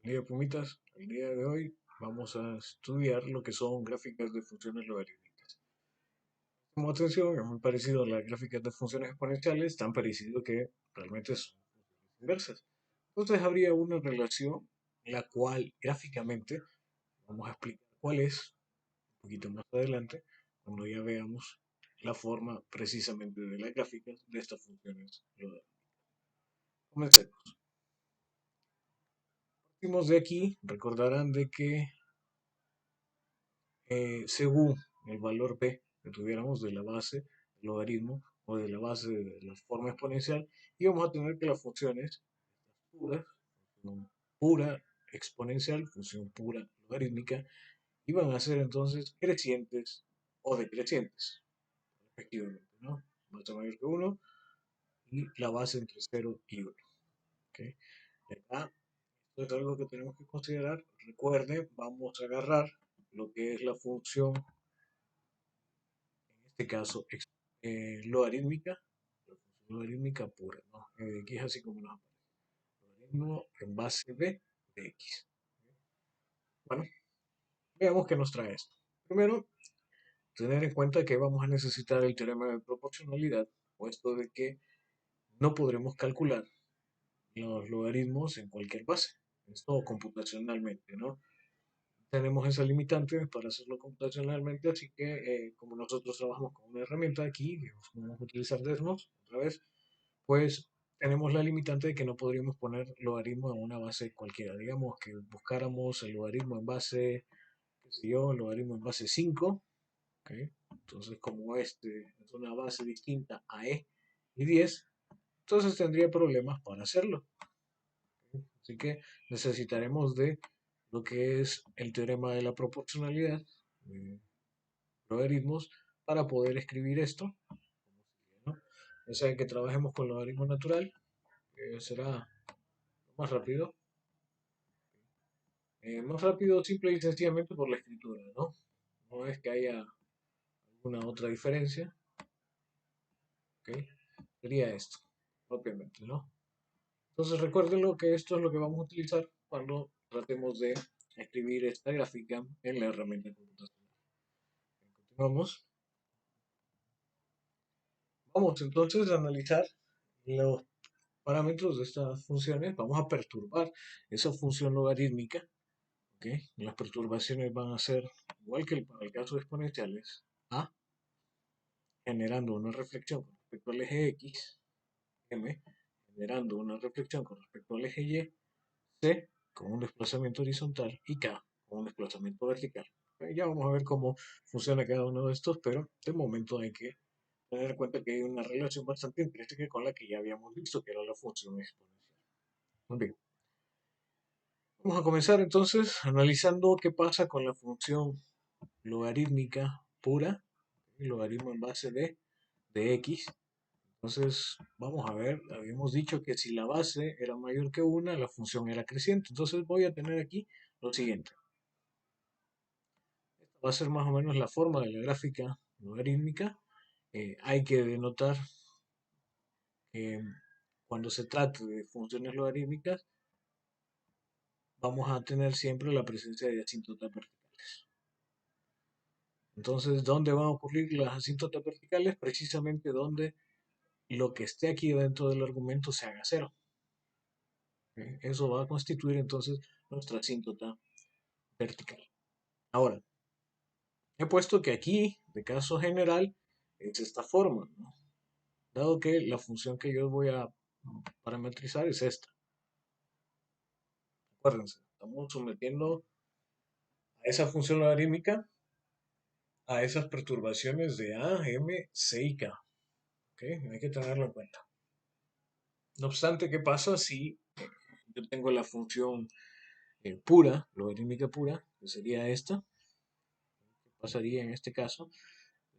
Día Pumitas, el día de hoy vamos a estudiar lo que son gráficas de funciones logarítmicas. Como atención, es muy parecido a las gráficas de funciones exponenciales, tan parecido que realmente son funciones inversas. Entonces habría una relación la cual gráficamente vamos a explicar cuál es un poquito más adelante, cuando ya veamos la forma precisamente de las gráficas de estas funciones logarítmicas. Comencemos. Partimos de aquí, recordarán de que según el valor p que tuviéramos de la base del logaritmo o de la base de la forma exponencial, íbamos a tener que las funciones puras, función pura exponencial, función pura logarítmica, iban a ser entonces crecientes o decrecientes, respectivamente, ¿no? Base mayor que 1 y la base entre 0 y 1. ¿Okay? Y acá, esto es algo que tenemos que considerar. Recuerden, vamos a agarrar lo que es la función en este caso logarítmica, la función logarítmica pura, ¿no? De x así como nos aparece. Logaritmo en base de x. Bueno, veamos qué nos trae esto. Primero, tener en cuenta que vamos a necesitar el teorema de proporcionalidad, puesto de que no podremos calcular los logaritmos en cualquier base. Esto computacionalmente, ¿no? Tenemos esa limitante para hacerlo computacionalmente, así que como nosotros trabajamos con una herramienta aquí, vamos a utilizar Desmos otra vez, pues tenemos la limitante de que no podríamos poner logaritmo en una base cualquiera. Digamos que buscáramos el logaritmo en base, qué sé yo, el logaritmo en base 5, ¿okay? Entonces como este es una base distinta a e y 10, entonces tendría problemas para hacerlo. ¿Okay? Así que necesitaremos de lo que es el teorema de la proporcionalidad, de logaritmos, para poder escribir esto, ¿no? Ya sea que trabajemos con logaritmo natural, que será más rápido. Más rápido simple y sencillamente por la escritura, ¿no? No es que haya alguna otra diferencia, ¿ok? Sería esto, propiamente, ¿no? Entonces recuérdenlo que esto es lo que vamos a utilizar cuando tratemos de escribir esta gráfica en la herramienta computacional. Continuamos. Vamos entonces a analizar los parámetros de estas funciones. Vamos a perturbar esa función logarítmica. ¿Okay? Las perturbaciones van a ser, igual que para el caso de exponenciales, a generando una reflexión con respecto al eje X, M, generando una reflexión con respecto al eje Y, C, con un desplazamiento horizontal y K, con un desplazamiento vertical. Ya vamos a ver cómo funciona cada uno de estos, pero de momento hay que tener en cuenta que hay una relación bastante intrínseca con la que ya habíamos visto, que era la función exponencial. Muy bien. Vamos a comenzar entonces analizando qué pasa con la función logarítmica pura, el logaritmo en base de x. Entonces, vamos a ver, habíamos dicho que si la base era mayor que una, la función era creciente. Entonces voy a tener aquí lo siguiente. Esta va a ser más o menos la forma de la gráfica logarítmica. Hay que denotar que cuando se trate de funciones logarítmicas, vamos a tener siempre la presencia de asíntotas verticales. Entonces, ¿dónde van a ocurrir las asíntotas verticales? Precisamente donde lo que esté aquí dentro del argumento se haga cero. Eso va a constituir entonces nuestra asíntota vertical. Ahora, he puesto que aquí, de caso general, es esta forma, ¿no? Dado que la función que yo voy a parametrizar es esta. Acuérdense, estamos sometiendo a esa función logarítmica a esas perturbaciones de A, M, C y K. ¿Okay? Hay que tenerlo en cuenta. No obstante, ¿qué pasa si yo tengo la función pura, logarítmica pura, que sería esta? ¿Qué pasaría en este caso?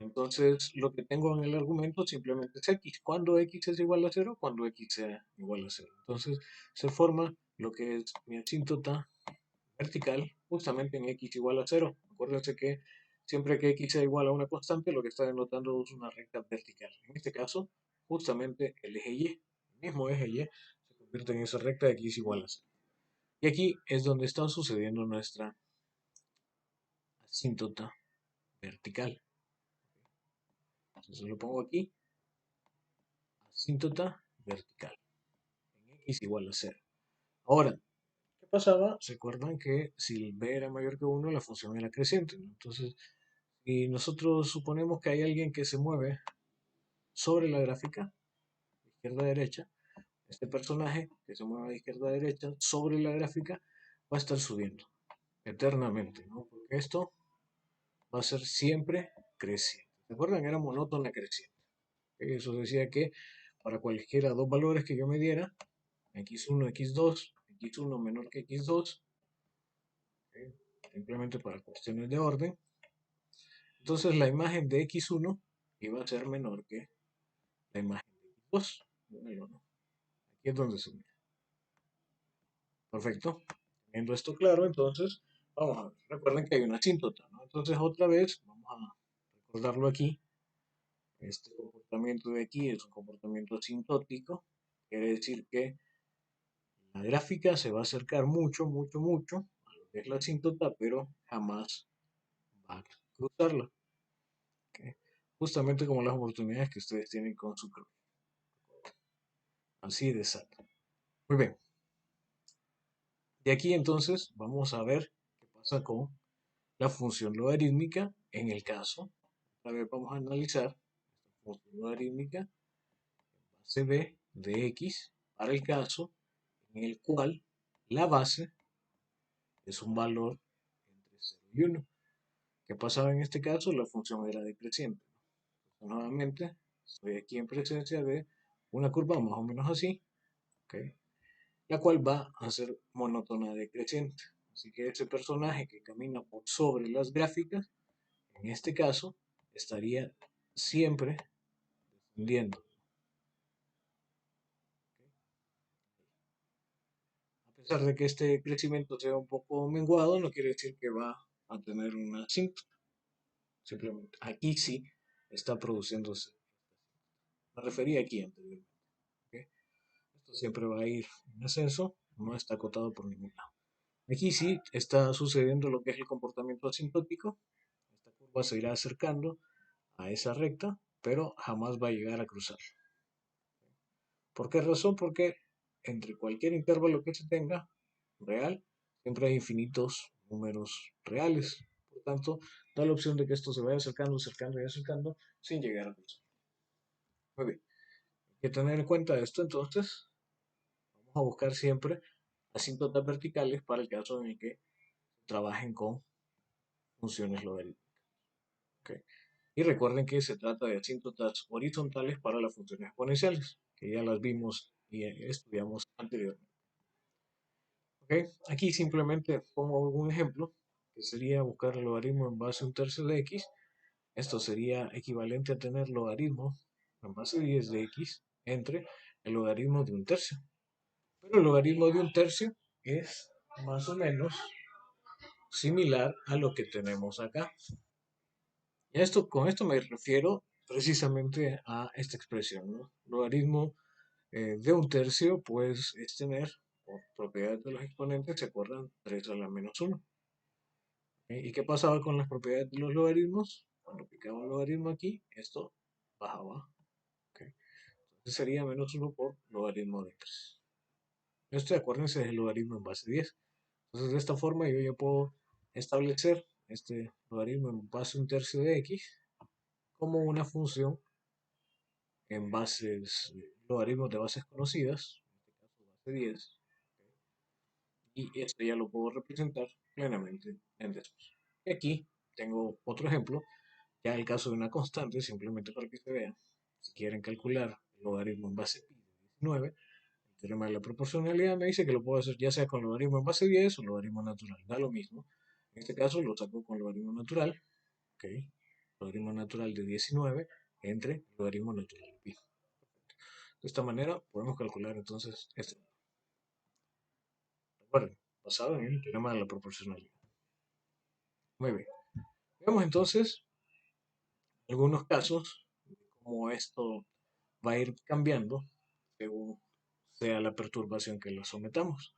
Entonces, lo que tengo en el argumento simplemente es x. Cuando x es igual a 0, cuando x sea igual a 0. Entonces, se forma lo que es mi asíntota vertical justamente en x igual a 0. Acuérdense que siempre que x sea igual a una constante, lo que está denotando es una recta vertical. En este caso, justamente el eje y, el mismo eje y, se convierte en esa recta de x igual a 0. Y aquí es donde está sucediendo nuestra asíntota vertical. Entonces lo pongo aquí, asíntota vertical, en x igual a 0. Ahora, ¿qué pasaba? ¿Se acuerdan que si el b era mayor que 1, la función era creciente, ¿no? Entonces, si nosotros suponemos que hay alguien que se mueve sobre la gráfica, izquierda a derecha, este personaje que se mueve de izquierda a derecha sobre la gráfica va a estar subiendo eternamente, ¿no? Porque esto va a ser siempre creciente. ¿Se acuerdan? Era monótona creciente. Eso decía que para cualquiera dos valores que yo me diera, x1, x2, x1 menor que x2, simplemente para cuestiones de orden, entonces la imagen de x1 iba a ser menor que la imagen de x2. Bueno, ¿no? Aquí es donde se mira. Perfecto. Teniendo esto claro, entonces, vamos a ver. Recuerden que hay una asíntota, ¿no? Entonces, otra vez, vamos a recordarlo aquí. Este comportamiento de aquí es un comportamiento asintótico. Quiere decir que la gráfica se va a acercar mucho, mucho, mucho a lo que es la asíntota, pero jamás va a cruzarla. ¿Ok? Justamente como las oportunidades que ustedes tienen con su cruz. Así de exacto. Muy bien. De aquí entonces vamos a ver qué pasa con la función logarítmica en el caso. Otra vez vamos a analizar la función logarítmica base b de x para el caso en el cual la base es un valor entre 0 y 1. ¿Qué pasaba en este caso? La función era decreciente. Entonces, nuevamente, estoy aquí en presencia de una curva más o menos así, ¿okay? La cual va a ser monótona decreciente. Así que ese personaje que camina por sobre las gráficas, en este caso, estaría siempre descendiendo. A pesar de que este crecimiento sea un poco menguado, no quiere decir que va a tener una asíntota. Simplemente aquí sí está produciéndose. Me refería aquí anteriormente. ¿Okay? Esto siempre va a ir en ascenso, no está acotado por ningún lado. Aquí sí está sucediendo lo que es el comportamiento asintótico. Esta curva se irá acercando a esa recta, pero jamás va a llegar a cruzar. ¿Por qué razón? Porque entre cualquier intervalo que se tenga real, siempre hay infinitos números reales. Por tanto, da la opción de que esto se vaya acercando, acercando y acercando sin llegar a cruzar. Muy bien. Hay que tener en cuenta esto, entonces, vamos a buscar siempre asíntotas verticales para el caso en el que trabajen con funciones logarítmicas. ¿Okay? Y recuerden que se trata de asíntotas horizontales para las funciones exponenciales, que ya las vimos y estudiamos anteriormente. ¿Okay? Aquí simplemente pongo un ejemplo, que sería buscar el logaritmo en base a un tercio de x. Esto sería equivalente a tener logaritmo en base 10 de x entre el logaritmo de un tercio. Pero el logaritmo de un tercio es más o menos similar a lo que tenemos acá. Y con esto me refiero precisamente a esta expresión, ¿no? Logaritmo de un tercio, pues es tener, por propiedades de los exponentes, ¿se acuerdan? 3 a la menos 1. ¿Y qué pasaba con las propiedades de los logaritmos? Cuando aplicaba un logaritmo aquí, esto bajaba. ¿Okay? Entonces sería menos 1 por logaritmo de 3. Esto, acuérdense, es el logaritmo en base 10. Entonces, de esta forma yo ya puedo establecer este logaritmo en base a un tercio de x como una función en bases, logaritmos de bases conocidas, en este caso base 10, y esto ya lo puedo representar plenamente en después. Y aquí tengo otro ejemplo, ya el caso de una constante, simplemente para que se vea. Si quieren calcular el logaritmo en base pi de 19, el teorema de la proporcionalidad me dice que lo puedo hacer ya sea con logaritmo en base 10 o logaritmo natural, da lo mismo. En este caso lo saco con logaritmo natural, ¿ok? Logaritmo natural de 19 entre logaritmo natural de pi. De esta manera podemos calcular entonces este. Recuerden, basado en el teorema de la proporcionalidad. Muy bien. Veamos entonces algunos casos de cómo esto va a ir cambiando según sea la perturbación que lo sometamos.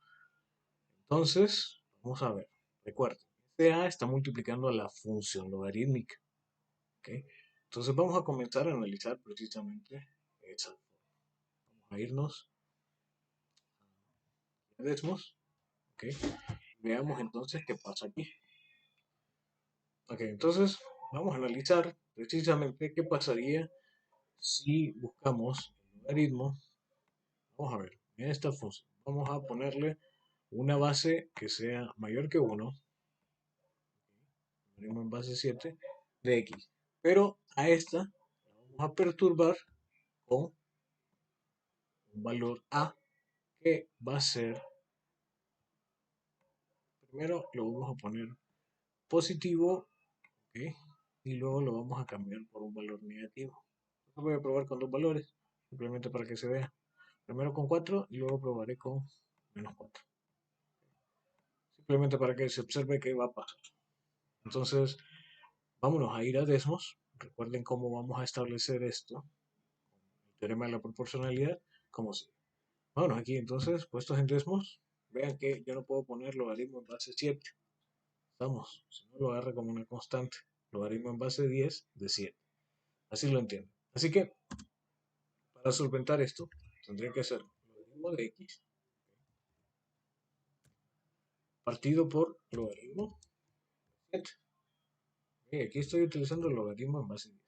Entonces, vamos a ver. Recuerden, este A está multiplicando a la función logarítmica. ¿Ok? Entonces vamos a comenzar a analizar precisamente esa. Vamos a irnos a Desmos. ¿Ok? Veamos entonces qué pasa aquí. Ok, entonces vamos a analizar precisamente qué pasaría si buscamos el logaritmo. Vamos a ver, en esta función vamos a ponerle una base que sea mayor que 1, logaritmo en base 7 de x. Pero a esta la vamos a perturbar con un valor a que va a ser, primero lo vamos a poner positivo, ¿ok? Y luego lo vamos a cambiar por un valor negativo. Entonces voy a probar con dos valores, simplemente para que se vea. Primero con 4 y luego probaré con -4. Simplemente para que se observe qué va a pasar. Entonces, vámonos a ir a Desmos. Recuerden cómo vamos a establecer esto. El teorema de la proporcionalidad, como si. Vámonos aquí, entonces, puestos en Desmos. Vean que yo no puedo poner logaritmo en base 7. Estamos, si no lo agarra como una constante. Logaritmo en base 10 de 7. Así lo entiendo. Así que, para solventar esto, tendría que ser logaritmo de x partido por logaritmo de 7. Aquí estoy utilizando el logaritmo en base 10.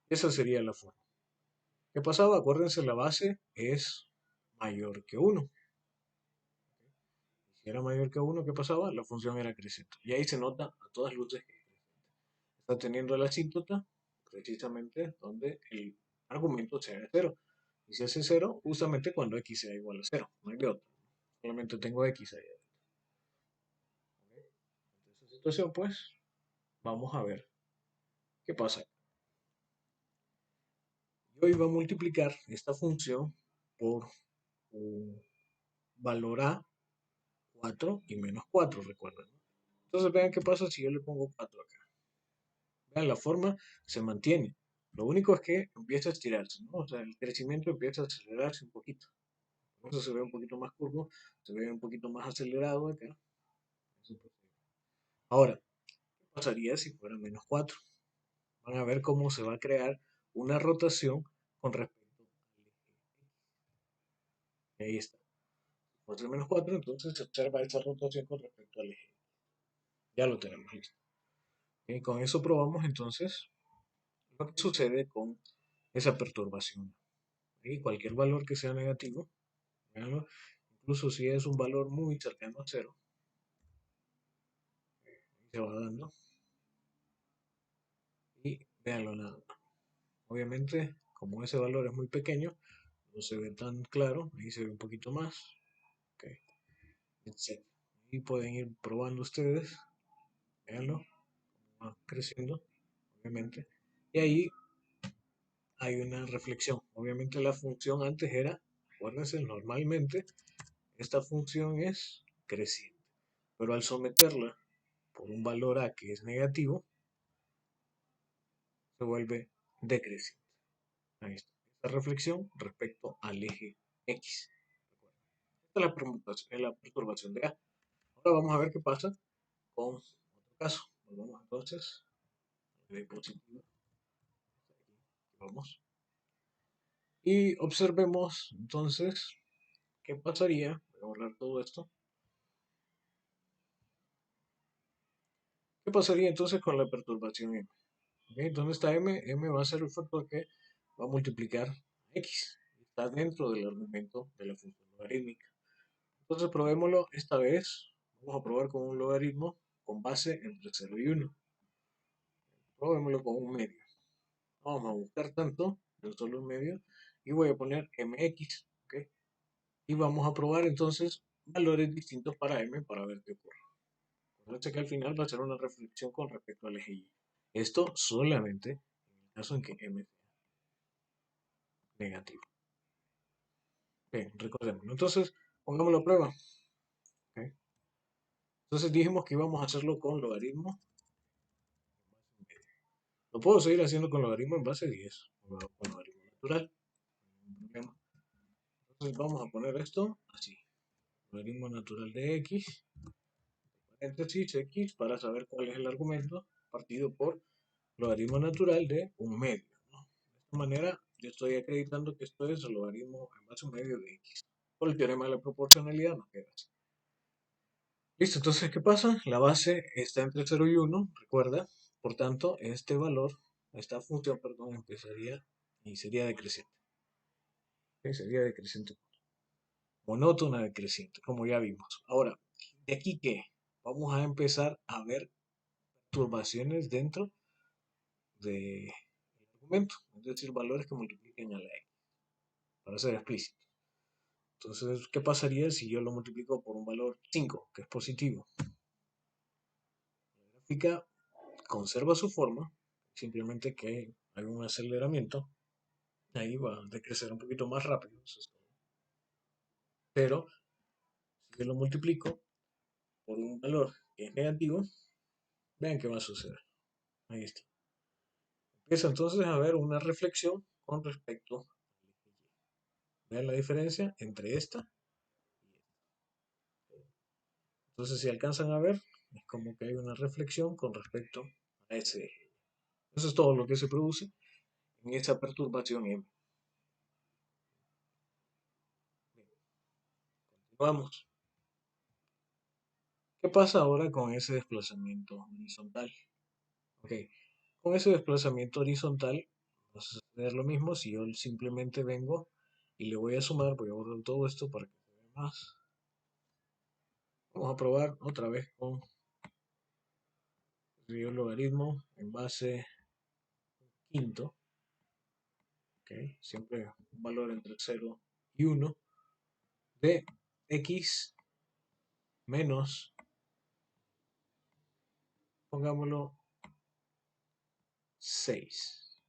Esa sería la forma. ¿Qué pasaba? Acuérdense, la base es mayor que 1. Si era mayor que 1, ¿qué pasaba? La función era creciente. Y ahí se nota a todas luces que está teniendo la asíntota, precisamente donde el argumento sea de 0. Y se hace 0 justamente cuando x sea igual a 0. No hay de otra. Solamente tengo x ahí. En esta situación, pues, vamos a ver qué pasa. Yo iba a multiplicar esta función por un valor a 4 y menos 4, recuerden. Entonces vean qué pasa si yo le pongo 4 acá. Vean, la forma se mantiene. Lo único es que empieza a estirarse, ¿no? O sea, el crecimiento empieza a acelerarse un poquito. Por eso se ve un poquito más curvo, se ve un poquito más acelerado acá. Ahora, ¿qué pasaría si fuera menos 4? Van a ver cómo se va a crear una rotación con respecto al eje. Ahí está. 4 menos 4, entonces se observa esa rotación con respecto al eje. Ya lo tenemos listo. Y con eso probamos entonces lo que sucede con esa perturbación. Y cualquier valor que sea negativo, véanlo, incluso si es un valor muy cercano a 0, se va dando. Y véanlo nada más. Obviamente, como ese valor es muy pequeño, no se ve tan claro, ahí se ve un poquito más. Okay, etc. Y pueden ir probando ustedes, véanlo, va creciendo, obviamente. Y ahí hay una reflexión. Obviamente la función antes era, acuérdense, normalmente esta función es creciente, pero al someterla por un valor a que es negativo, se vuelve decreciente. Ahí está. Esta reflexión respecto al eje X. Esta es la perturbación de A. Ahora vamos a ver qué pasa con otro caso. Volvamos entonces a la diapositiva. Vamos. Y observemos entonces qué pasaría. Voy a borrar todo esto. ¿Qué pasaría entonces con la perturbación M? ¿Okay? ¿Dónde está M? M va a ser el factor que va a multiplicar X. Está dentro del argumento de la función logarítmica. Entonces probémoslo esta vez. Vamos a probar con un logaritmo con base entre 0 y 1. Probémoslo con un medio. Vamos a buscar tanto de solo un medio y voy a poner mx. ¿Okay? Y vamos a probar entonces valores distintos para m para ver qué ocurre. Acuérdense que al final va a ser una reflexión con respecto al eje y. Esto solamente en el caso en que m sea negativo. Bien, recordemos. Entonces, pongámoslo a prueba. ¿Okay? Entonces dijimos que íbamos a hacerlo con logaritmo. Lo puedo seguir haciendo con logaritmo en base 10, con logaritmo natural. Entonces vamos a poner esto así. logaritmo natural de x, paréntesis x, para saber cuál es el argumento, partido por logaritmo natural de un medio, ¿no? De esta manera, yo estoy acreditando que esto es el logaritmo en base a un medio de x. Por el teorema de la proporcionalidad nos queda así. Listo, entonces, ¿qué pasa? La base está entre 0 y 1, recuerda. Por tanto, este valor, esta función, perdón, empezaría y sería decreciente. ¿Ok? Sería decreciente. Monótona decreciente, como ya vimos. Ahora, ¿de aquí qué? Vamos a empezar a ver perturbaciones dentro del argumento, es decir, valores que multipliquen a la x, para ser explícito. Entonces, ¿qué pasaría si yo lo multiplico por un valor 5, que es positivo? La gráfica conserva su forma, simplemente que hay un aceleramiento, ahí va a decrecer un poquito más rápido, pero si yo lo multiplico por un valor que es negativo, vean qué va a suceder. Ahí está. Empieza entonces a haber una reflexión con respecto al eje Y. Vean la diferencia entre esta y esta. Entonces, si alcanzan a ver, es como que hay una reflexión con respecto a ese eje. Eso es todo lo que se produce en esa perturbación M. Bien, continuamos. ¿Qué pasa ahora con ese desplazamiento horizontal? Ok, con ese desplazamiento horizontal va a suceder lo mismo si yo simplemente vengo y le voy a sumar, voy a borrar todo esto para que se vea más. Vamos a probar otra vez con el logaritmo en base quinto. Okay, siempre un valor entre 0 y 1 de x menos, pongámoslo, 6.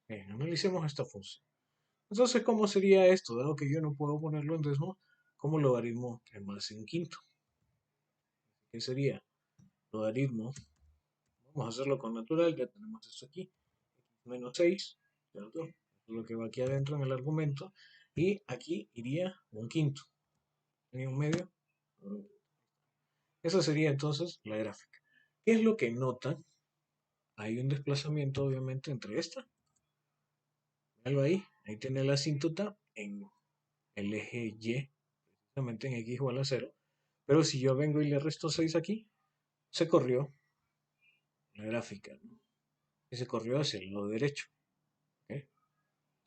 Bien, analicemos esta función. Entonces, ¿cómo sería esto? Dado que yo no puedo ponerlo en décimo, como logaritmo en base un quinto. ¿Qué sería? Logaritmo, vamos a hacerlo con natural, ya tenemos esto aquí, x menos 6, ¿cierto? Eso es lo que va aquí adentro en el argumento, y aquí iría un quinto. ¿Tenía un medio? Esa sería entonces la gráfica. ¿Qué es lo que notan? Hay un desplazamiento obviamente entre esta. Véalo ahí tiene la asíntota en el eje Y, precisamente en x igual a 0. Pero si yo vengo y le resto 6 aquí, se corrió la gráfica, ¿no? Y se corrió hacia el lado derecho. ¿Ok?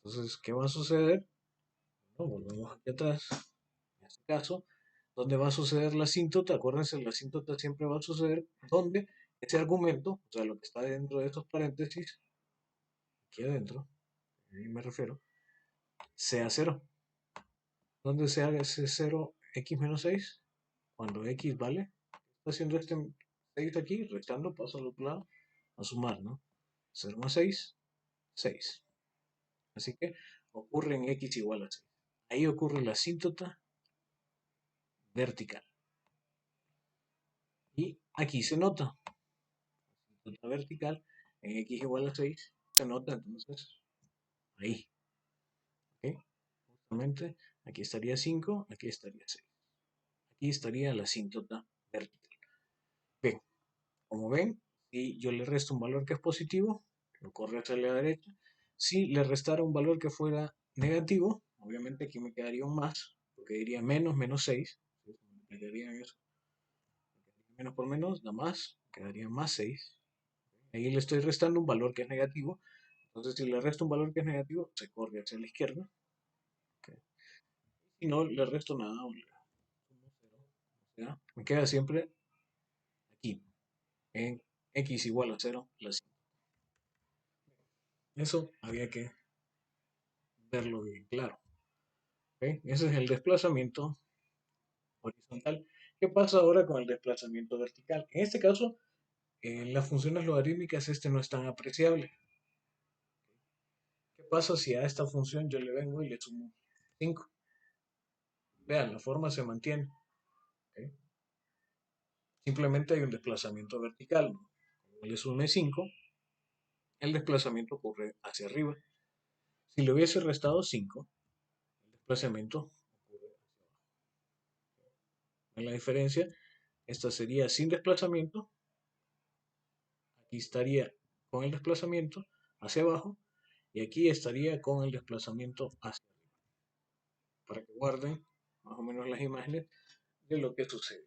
Entonces, ¿qué va a suceder? Bueno, volvemos aquí atrás. En este caso, ¿dónde va a suceder la asíntota? Acuérdense, la asíntota siempre va a suceder donde ese argumento, o sea, lo que está dentro de estos paréntesis, aquí adentro, ahí me refiero, sea 0. ¿Dónde se haga ese 0 x menos 6? Cuando x vale, está haciendo este 6 aquí, restando, paso al otro lado, a sumar, ¿no? 0 más 6, 6. Así que ocurre en x igual a 6. Ahí ocurre la asíntota vertical. Y aquí se nota, asíntota vertical en x igual a 6, se nota entonces ahí. ¿Ok? Justamente aquí estaría 5, aquí estaría 6. Aquí estaría la asíntota vertical. Bien, como ven, si yo le resto un valor que es positivo, lo corre hacia la derecha. Si le restara un valor que fuera negativo, obviamente aquí me quedaría un más, porque diría menos 6. Me quedaría eso. Menos por menos da más, quedaría más 6. Ahí le estoy restando un valor que es negativo. Entonces, si le resto un valor que es negativo, se corre hacia la izquierda. Okay. Si no le resto nada, o sea, me queda siempre aquí, en x igual a 0. Eso había que verlo bien claro. ¿Okay? Ese es el desplazamiento horizontal. ¿Qué pasa ahora con el desplazamiento vertical? En este caso, en las funciones logarítmicas este no es tan apreciable. ¿Qué pasa si a esta función yo le vengo y le sumo 5? Vean, la forma se mantiene. ¿Okay? Simplemente hay un desplazamiento vertical. Como le sume 5, el desplazamiento ocurre hacia arriba. Si le hubiese restado 5, desplazamiento ocurre hacia abajo. ¿Ven la diferencia? Esta sería sin desplazamiento, aquí estaría con el desplazamiento hacia abajo y aquí estaría con el desplazamiento hacia arriba, para que guarden más o menos las imágenes de lo que sucede.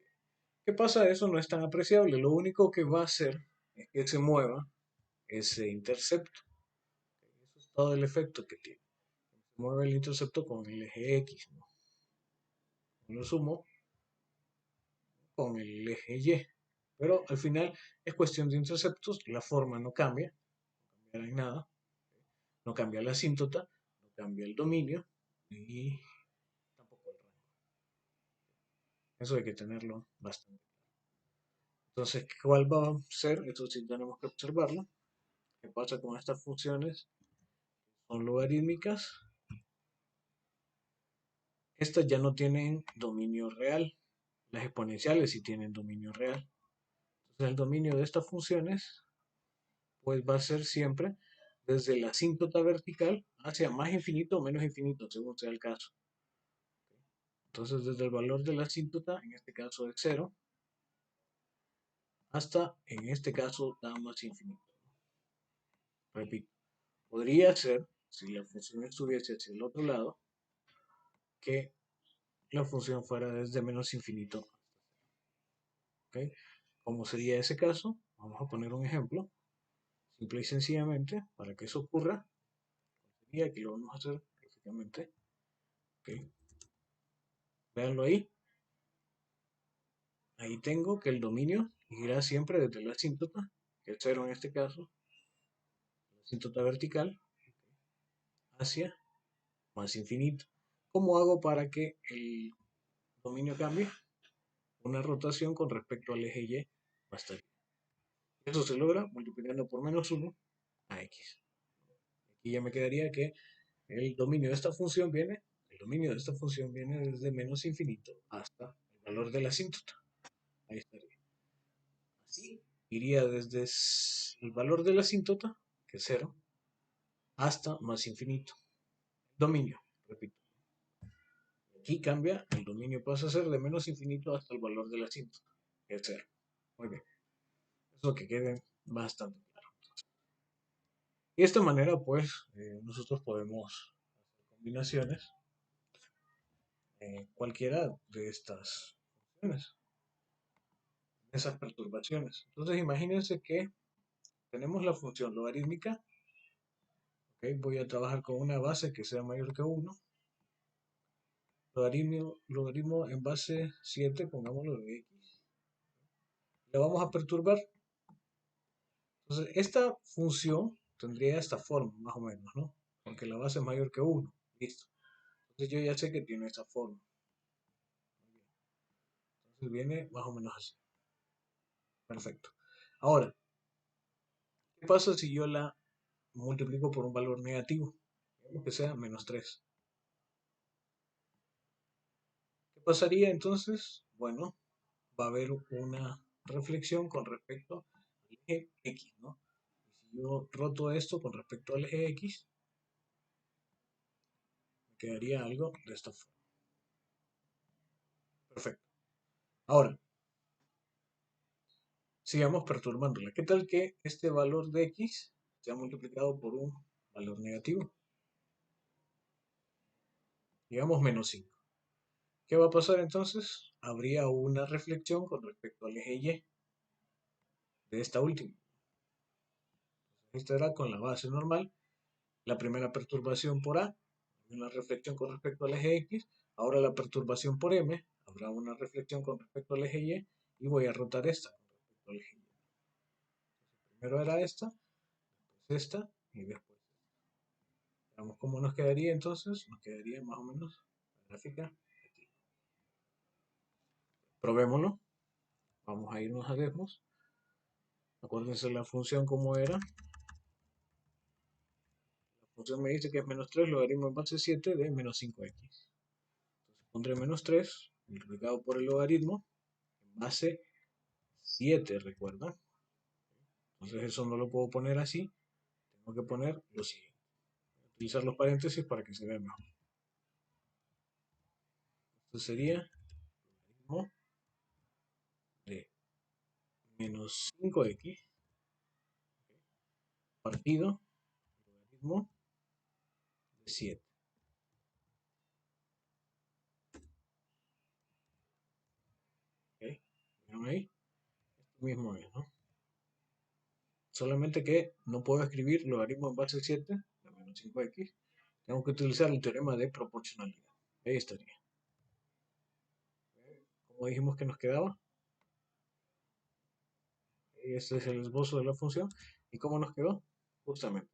¿Qué pasa? Eso no es tan apreciable, lo único que va a hacer es que se mueva ese intercepto. Eso es todo el efecto que tiene. Se mueve el intercepto con el eje X, ¿no? Lo sumo con el eje Y. Pero al final es cuestión de interceptos, la forma no cambia, no cambiará en nada, no cambia la asíntota, no cambia el dominio y tampoco el rango. Eso hay que tenerlo bastante. Entonces, ¿cuál va a ser? Eso sí tenemos que observarlo. ¿Qué pasa con estas funciones? Son logarítmicas. Estas ya no tienen dominio real. Las exponenciales sí tienen dominio real. Entonces, el dominio de estas funciones pues va a ser siempre desde la asíntota vertical hacia más infinito o menos infinito, según sea el caso. Entonces, desde el valor de la asíntota, en este caso es 0, hasta, en este caso, da más infinito. Repito, podría ser, si la función estuviese hacia el otro lado, que la función fuera desde menos infinito. ¿Okay? ¿Cómo sería ese caso? Vamos a poner un ejemplo. Simple y sencillamente, para que eso ocurra, y aquí lo vamos a hacer gráficamente. ¿Okay? Veanlo ahí. Ahí tengo que el dominio irá siempre desde la asíntota, que es 0 en este caso, la asíntota vertical, hacia más infinito. ¿Cómo hago para que el dominio cambie? Una rotación con respecto al eje Y bastaría. Eso se logra multiplicando por menos 1 a X. Aquí ya me quedaría que el dominio de esta función viene, desde menos infinito hasta el valor de la asíntota. Ahí estaría. Así iría desde el valor de la asíntota, que es 0, hasta más infinito. Dominio, repito. Aquí cambia, el dominio pasa a ser de menos infinito hasta el valor de la asíntota, que es 0. Muy bien. Eso que quede bastante claro. Y de esta manera, pues, nosotros podemos hacer combinaciones cualquiera de estas funciones, de esas perturbaciones. Entonces, imagínense que tenemos la función logarítmica. ¿Okay? Voy a trabajar con una base que sea mayor que 1. Logaritmo en base 7, pongámoslo de x. Le vamos a perturbar. Entonces, esta función tendría esta forma, más o menos, ¿no? Porque la base es mayor que 1. Listo. Entonces, yo ya sé que tiene esa forma. Entonces, viene más o menos así. Perfecto. Ahora, ¿qué pasa si yo la multiplico por un valor negativo? Digamos que sea menos 3. ¿Qué pasaría entonces? Bueno, va a haber una reflexión con respecto al eje X, ¿no? Y si yo roto esto con respecto al eje X, me quedaría algo de esta forma. Perfecto. Ahora, sigamos perturbándola. ¿Qué tal que este valor de X sea multiplicado por un valor negativo? Digamos menos 5. ¿Qué va a pasar entonces? Habría una reflexión con respecto al eje Y de esta última. Esta era con la base normal. La primera perturbación por A, una reflexión con respecto al eje X. Ahora la perturbación por M, habrá una reflexión con respecto al eje Y. Y voy a rotar esta con respecto al eje Y. Primero era esta, después esta y después esta. Veamos cómo nos quedaría entonces. Nos quedaría más o menos la gráfica aquí. Probémoslo. Vamos a irnos a Desmos. Acuérdense la función como era. La función me dice que es menos 3 logaritmo en base 7 de menos 5x. Entonces pondré menos 3 multiplicado por el logaritmo en base 7, recuerda. Entonces eso no lo puedo poner así. Tengo que poner lo siguiente. Utilizar los paréntesis para que se vea mejor. Esto sería logaritmo de menos 5x partido logaritmo de 7. ¿Ok? ¿Vieron ahí? Esto mismo es, ¿no? Solamente que no puedo escribir logaritmo en base 7 de menos 5x. Tengo que utilizar el teorema de proporcionalidad. Ahí estaría. Como dijimos que nos quedaba, este es el esbozo de la función. ¿Y cómo nos quedó? Justamente.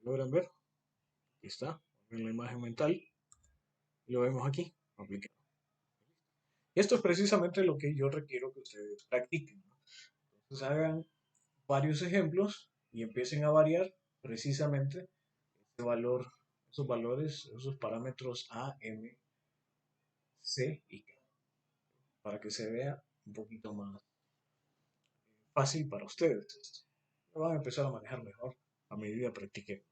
¿Lo logran ver? Aquí está. En la imagen mental. Y lo vemos aquí. Aplicado. Y esto es precisamente lo que yo requiero que ustedes practiquen, ¿no? Entonces hagan varios ejemplos y empiecen a variar precisamente ese valor, esos valores, esos parámetros A, M, C y K, para que se vea un poquito más fácil para ustedes esto. Lo van a empezar a manejar mejor a medida que practiquen.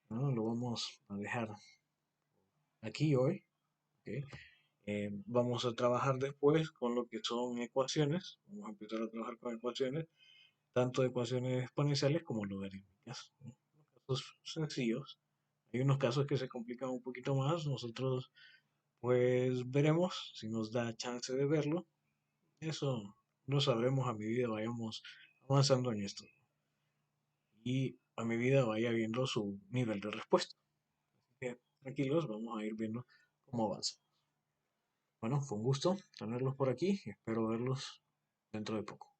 ¿No? Lo vamos a dejar aquí hoy. ¿Ok? Vamos a trabajar después con lo que son ecuaciones. Vamos a empezar a trabajar con ecuaciones, tanto ecuaciones exponenciales como logarítmicas, ¿no? Casos sencillos. Hay unos casos que se complican un poquito más. Nosotros pues veremos si nos da chance de verlo. Eso lo sabremos a medida vayamos avanzando en esto y a medida vaya viendo su nivel de respuesta. Así que tranquilos, vamos a ir viendo cómo avanza. Bueno, fue un gusto tenerlos por aquí y espero verlos dentro de poco.